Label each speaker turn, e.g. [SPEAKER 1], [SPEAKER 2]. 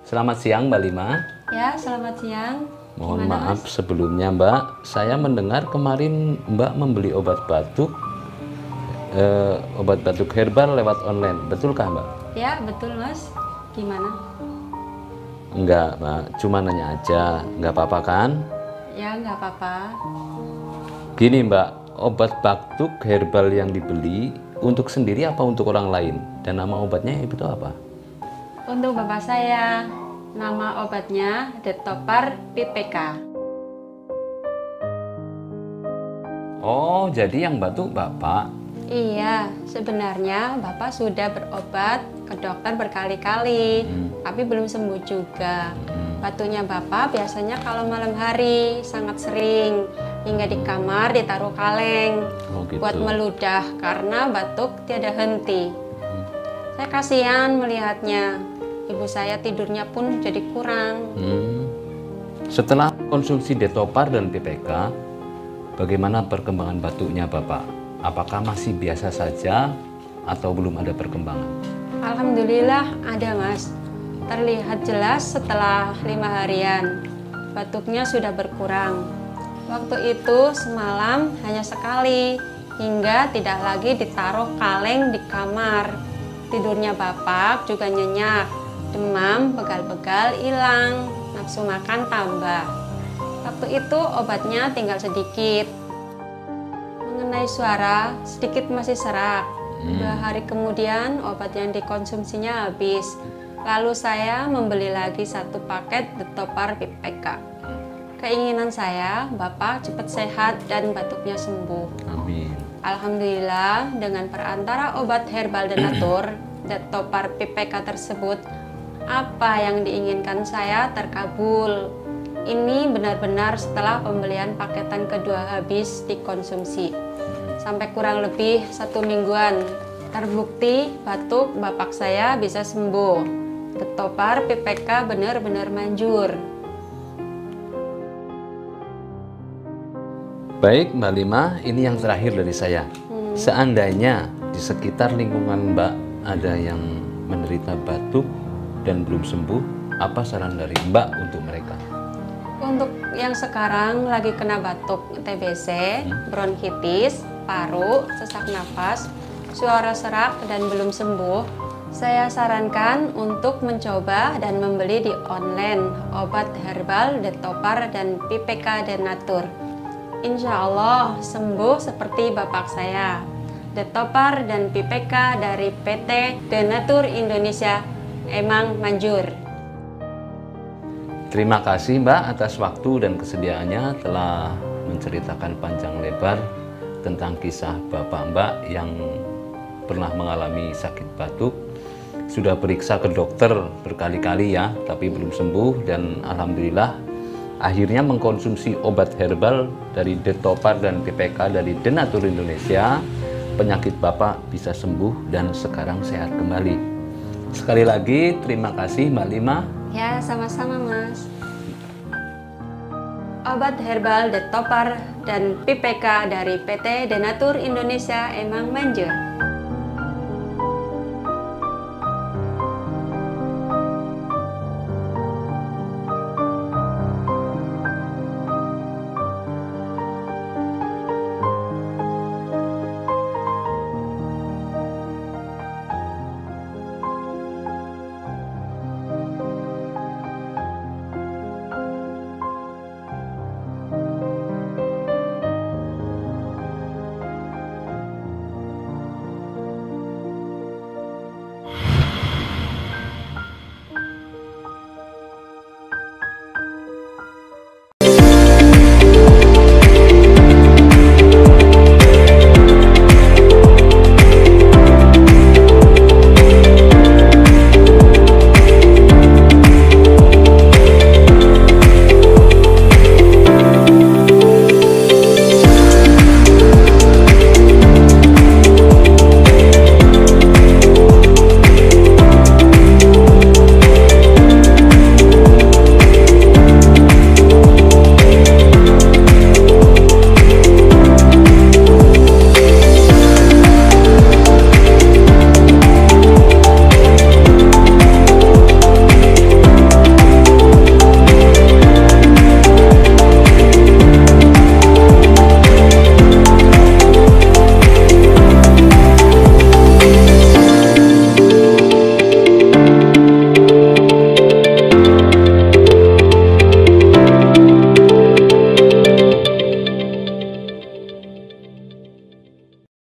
[SPEAKER 1] Selamat siang Mbak Lima.
[SPEAKER 2] Ya, selamat siang.
[SPEAKER 1] Mohon
[SPEAKER 2] Gimana,
[SPEAKER 1] maaf
[SPEAKER 2] Mas?
[SPEAKER 1] sebelumnya Mbak, saya mendengar kemarin Mbak membeli obat batuk herbal lewat online, betulkah Mbak?
[SPEAKER 2] Ya, betul, Mas. Gimana?
[SPEAKER 1] Enggak Mbak, cuma nanya aja, nggak apa-apa kan?
[SPEAKER 2] Ya, nggak apa-apa.
[SPEAKER 1] Gini Mbak, obat batuk herbal yang dibeli untuk sendiri apa untuk orang lain? Dan nama obatnya itu apa?
[SPEAKER 2] Untuk bapak saya, nama obatnya Detopar PPK.
[SPEAKER 1] Oh, jadi yang batuk Bapak?
[SPEAKER 2] Iya, sebenarnya bapak sudah berobat ke dokter berkali-kali, tapi belum sembuh juga. Batuknya bapak biasanya kalau malam hari sangat sering, hingga di kamar ditaruh kaleng
[SPEAKER 1] Oh gitu.
[SPEAKER 2] buat meludah karena batuk tiada henti. Saya kasihan melihatnya. Ibu saya tidurnya pun jadi kurang.
[SPEAKER 1] Setelah konsumsi Detopar dan PPK, bagaimana perkembangan batuknya Bapak? Apakah masih biasa saja atau belum ada perkembangan?
[SPEAKER 2] Alhamdulillah ada, Mas. Terlihat jelas setelah 5 harian. Batuknya sudah berkurang. Waktu itu semalam hanya sekali, hingga tidak lagi ditaruh kaleng di kamar. Tidurnya bapak juga nyenyak. Demam, begal-begal hilang, nafsu makan tambah. Waktu itu obatnya tinggal sedikit. Mengenai suara, sedikit masih serak. 2 hari kemudian obat yang dikonsumsinya habis. Lalu saya membeli lagi 1 paket Detopar PPK. Keinginan saya, bapak cepat sehat dan batuknya sembuh.
[SPEAKER 1] Amin.
[SPEAKER 2] Alhamdulillah, dengan perantara obat herbal Denatur, Detopar PPK tersebut, apa yang diinginkan saya terkabul. Ini benar-benar setelah pembelian paketan kedua habis dikonsumsi. Sampai kurang lebih 1 mingguan. Terbukti batuk bapak saya bisa sembuh. Detopar PPK benar-benar manjur.
[SPEAKER 1] Baik Mbak Lima, ini yang terakhir dari saya. Seandainya di sekitar lingkungan Mbak ada yang menderita batuk dan belum sembuh, apa saran dari Mbak untuk mereka?
[SPEAKER 2] Untuk yang sekarang lagi kena batuk TBC, bronkitis, paru, sesak nafas, suara serak dan belum sembuh, saya sarankan untuk mencoba dan membeli di online obat herbal Detopar dan PPK Denatur. Insya Allah sembuh seperti bapak saya. Detopar dan PPK dari PT Denatur Indonesia emang manjur.
[SPEAKER 1] Terima kasih Mbak atas waktu dan kesediaannya telah menceritakan panjang lebar tentang kisah Bapak Mbak yang pernah mengalami sakit batuk. Sudah periksa ke dokter berkali-kali ya, tapi belum sembuh dan alhamdulillah akhirnya mengkonsumsi obat herbal dari Detopar dan PPK dari Denatur Indonesia. Penyakit Bapak bisa sembuh dan sekarang sehat kembali. Sekali lagi terima kasih Mbak Lima.
[SPEAKER 2] Ya, sama-sama Mas. Obat herbal Detopar dan PPK dari PT Denatur Indonesia emang manjur.